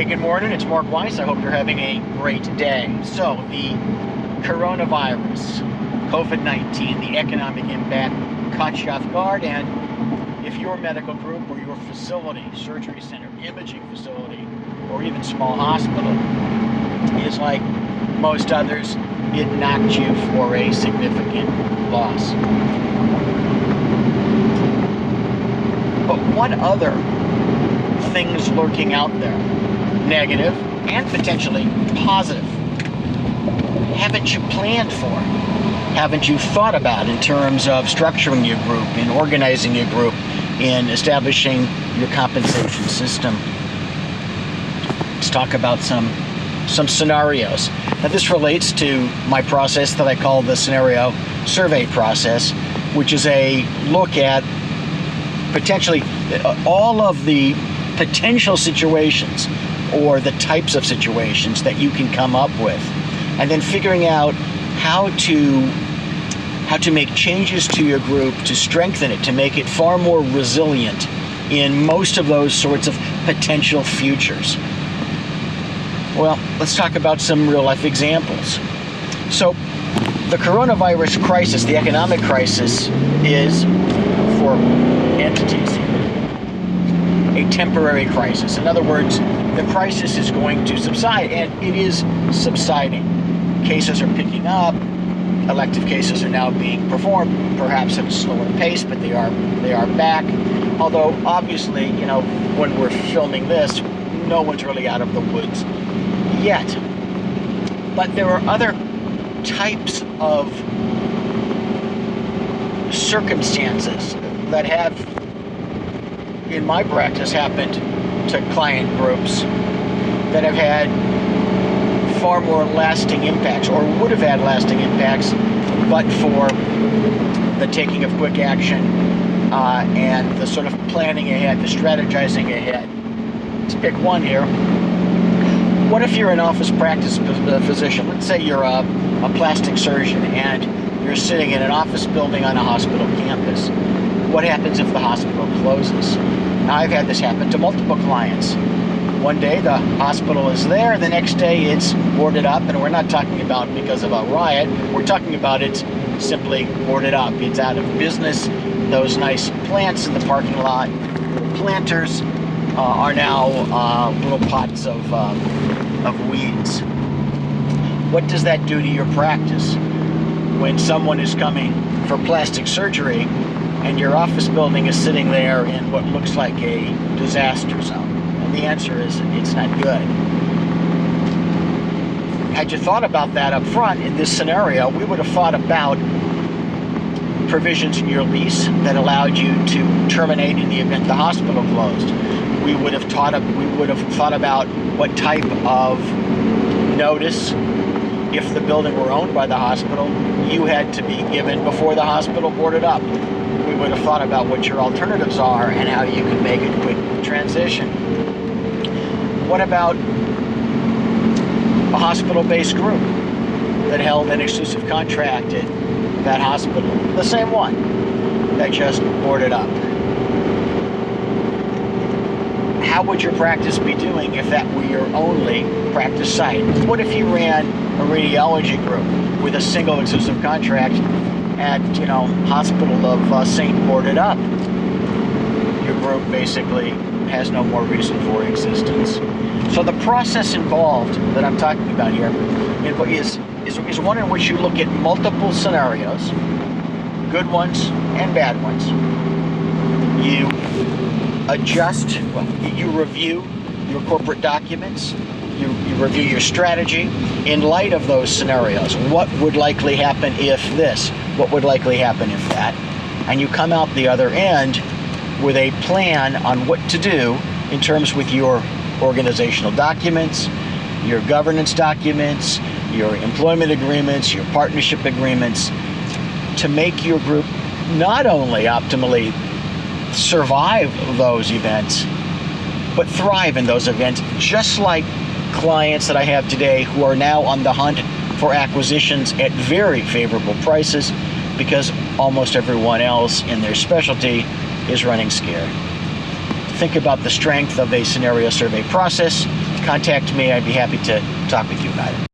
Hey, good morning. It's Mark Weiss. I hope you're having a great day. So, the coronavirus, COVID-19, the economic impact caught you off guard, and if your medical group or your facility, surgery center, imaging facility, or even small hospital is like most others, it knocked you for a significant loss. But what other things lurking out there, negative and potentially positive, haven't you planned for? Haven't you thought about in terms of structuring your group, in organizing your group, in establishing your compensation system? Let's talk about some scenarios. Now, this relates to my process that I call the scenario survey process, which is a look at potentially all of the potential situations or the types of situations that you can come up with, and then figuring out how to make changes to your group to strengthen it, to make it far more resilient in most of those sorts of potential futures. Well, let's talk about some real life examples. So the coronavirus crisis, the economic crisis, is for entities a temporary crisis. In other words, the crisis is going to subside, and it is subsiding. Cases are picking up. Elective cases are now being performed, perhaps at a slower pace, but they are back. Although obviously, when we're filming this, no one's really out of the woods yet. But there are other types of circumstances that have, in my practice, happened to client groups that have had far more lasting impacts, or would have had lasting impacts, but for the taking of quick action and the sort of planning ahead, the strategizing ahead. Let's pick one here. What if you're an office practice physician? Let's say you're a plastic surgeon and you're sitting in an office building on a hospital campus. What happens if the hospital closes? Now, I've had this happen to multiple clients. One day the hospital is there, the next day it's boarded up, and we're not talking about because of a riot, we're talking about it's simply boarded up. It's out of business. Those nice plants in the parking lot, planters, are now little pots of weeds. What does that do to your practice when someone is coming for plastic surgery and your office building is sitting there in what looks like a disaster zone? And the answer is, it's not good. Had you thought about that up front in this scenario, we would have thought about provisions in your lease that allowed you to terminate in the event the hospital closed. We would have thought about what type of notice, if the building were owned by the hospital, you had to be given before the hospital boarded up. We would have thought about what your alternatives are and how you can make a quick transition. What about a hospital-based group that held an exclusive contract at that hospital? The same one that just boarded up. How would your practice be doing if that were your only practice site? What if you ran a radiology group with a single exclusive contract at, Hospital of St. boarded up? Your group basically has no more reason for existence. So the process involved that I'm talking about here is one in which you look at multiple scenarios, good ones and bad ones. You adjust, you review your corporate documents, you review your strategy in light of those scenarios. What would likely happen if this? What would likely happen if that? And you come out the other end with a plan on what to do in terms with your organizational documents, your governance documents, your employment agreements, your partnership agreements, to make your group not only optimally survive those events, but thrive in those events, just like clients that I have today who are now on the hunt for acquisitions at very favorable prices because almost everyone else in their specialty is running scared. Think about the strength of a scenario survey process contact me. I'd be happy to talk with you about it.